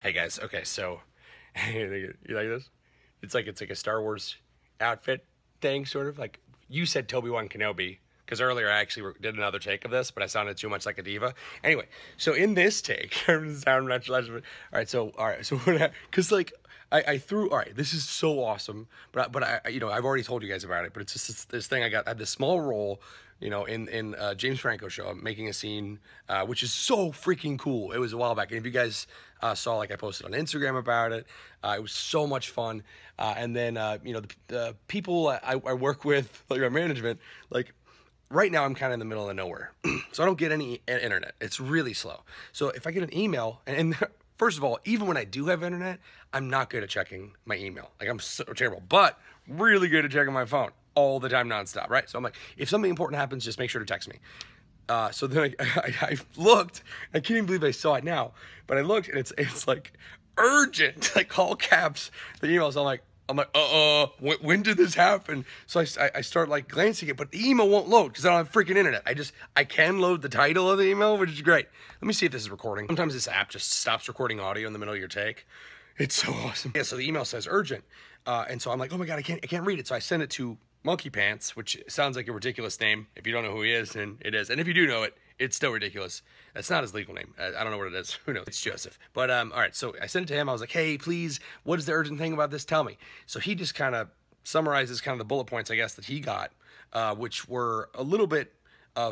Hey guys, okay, so you like this? It's like a Star Wars outfit thing, sort of like you said Obi-Wan Kenobi, because earlier I actually did another take of this, but I sounded too much like a diva. Anyway, so in this take, sound much less. All right, so what? Because like I threw. All right, this is so awesome, but I've already told you guys about it, but it's just this thing I had this small role. In James Franco show, I'm making a scene, which is so freaking cool. It was a while back, and if you guys saw, like I posted on Instagram about it, it was so much fun. And then the people I work with, like my management, like right now I'm kind of in the middle of nowhere, so I don't get any internet. It's really slow. So if I get an email, and first of all, even when I do have internet, I'm not good at checking my email. Like I'm so terrible, but really good at checking my phone all the time, nonstop, right? So I'm like, if something important happens, just make sure to text me. So then I looked, I can't even believe I saw it now, but I looked and it's like urgent, like all caps, the email. So I'm like, when did this happen? So I start like glancing it, but the email won't load because I don't have freaking internet. I can load the title of the email, which is great. Let me see if this is recording. Sometimes this app just stops recording audio in the middle of your take. It's so awesome. Yeah, so the email says urgent. And so I'm like, oh my God, I can't read it. So I send it to Monkey Pants, which sounds like a ridiculous name. If you don't know who he is, then it is. And if you do know it, it's still ridiculous. That's not his legal name. I don't know what it is. Who knows? It's Joseph. But all right, so I sent it to him. I was like, hey, please, what is the urgent thing about this? Tell me. So he just kind of summarizes kind of the bullet points, I guess, that he got, which were a little bit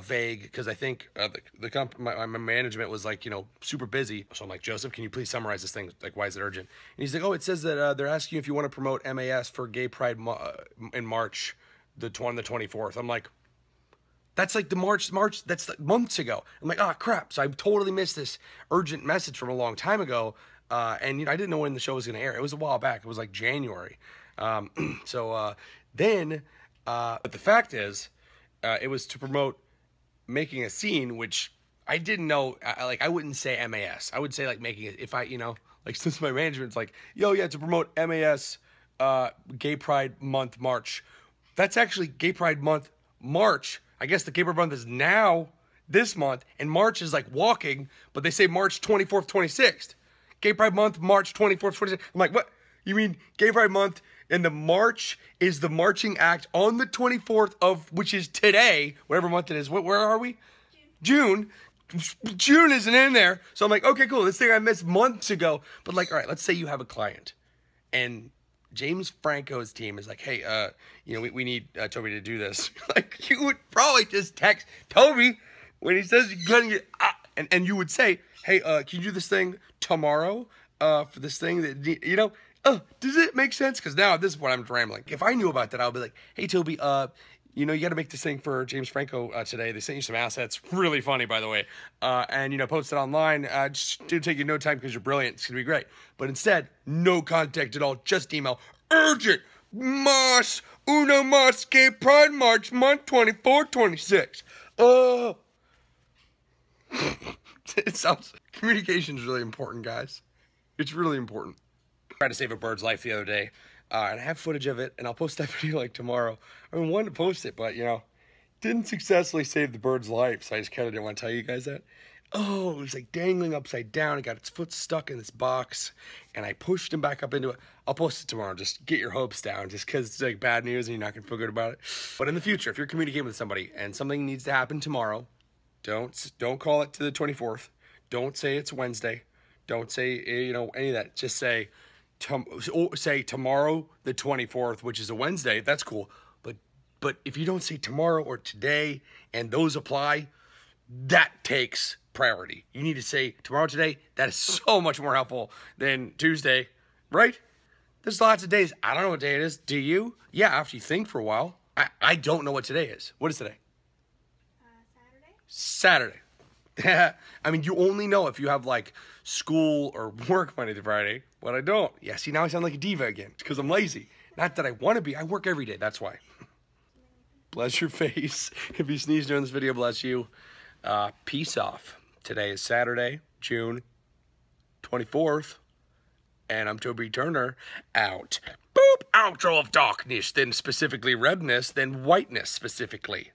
vague, because I think my management was like, super busy. So I'm like, Joseph, can you please summarize this thing? Like, why is it urgent? And he's like, oh, it says that they're asking you if you want to promote MAS for Gay Pride in March, the 24th. I'm like, that's like the March, that's like months ago. I'm like, oh crap. So I totally missed this urgent message from a long time ago. And I didn't know when the show was going to air. It was a while back. It was like January. But the fact is, it was to promote making a scene, which I didn't know. I wouldn't say MAS. I would say like making it, if I, like since my management's like, yo, yeah, to promote MAS, Gay Pride Month, March. That's actually Gay Pride Month, March. I guess the Gay Pride Month is now this month, and March is like walking, but they say March 24th, 26th. Gay Pride Month, March 24th, 26th. I'm like, what? You mean Gay Pride Month, and the March is the marching act on the 24th of, which is today, whatever month it is. Where are we? June. June isn't in there. So I'm like, okay, cool. This thing I missed months ago. But like, all right, let's say you have a client, and James Franco's team is like, hey, we need Toby to do this. Like, you would probably just text Toby when he says you're gonna get, and you would say, hey, can you do this thing tomorrow for this thing that, does it make sense? Because now at this point I'm rambling. If I knew about that, I would be like, hey, Toby, you got to make this thing for James Franco today. They sent you some assets. Really funny, by the way. And, post it online. Just do take you no time because you're brilliant. It's going to be great. But instead, no contact at all. Just email. Urgent. Uno mas Gay Pride March, month 24, 26. It sounds... Communication is really important, guys. It's really important. I tried to save a bird's life the other day. And I have footage of it, and I'll post that video like tomorrow. I wanted to post it, but, didn't successfully save the bird's life, so I just kind of didn't want to tell you guys that. Oh, it was like dangling upside down. It got its foot stuck in this box, and I pushed him back up into it. I'll post it tomorrow. Just get your hopes down, just because it's like bad news and you're not going to feel good about it. But in the future, if you're communicating with somebody and something needs to happen tomorrow, don't call it to the 24th. Don't say it's Wednesday. Don't say, any of that. Just say... say tomorrow the 24th, which is a Wednesday. That's cool, but if you don't say tomorrow or today and those apply, that takes priority. You need to say tomorrow, today. That is so much more helpful than Tuesday, right? There's lots of days. I don't know what day it is. Do you? Yeah, after you think for a while. I don't know what today is. What is today? Saturday. I mean, you only know if you have like school or work Monday to Friday, but I don't. Yeah, see, now I sound like a diva again. It's because I'm lazy. Not that I want to be. I work every day. That's why. Bless your face. If you sneeze during this video, bless you. Peace off. Today is Saturday, June 24th, and I'm Toby Turner. Out. Boop. Outro of darkness, then specifically redness, then whiteness specifically.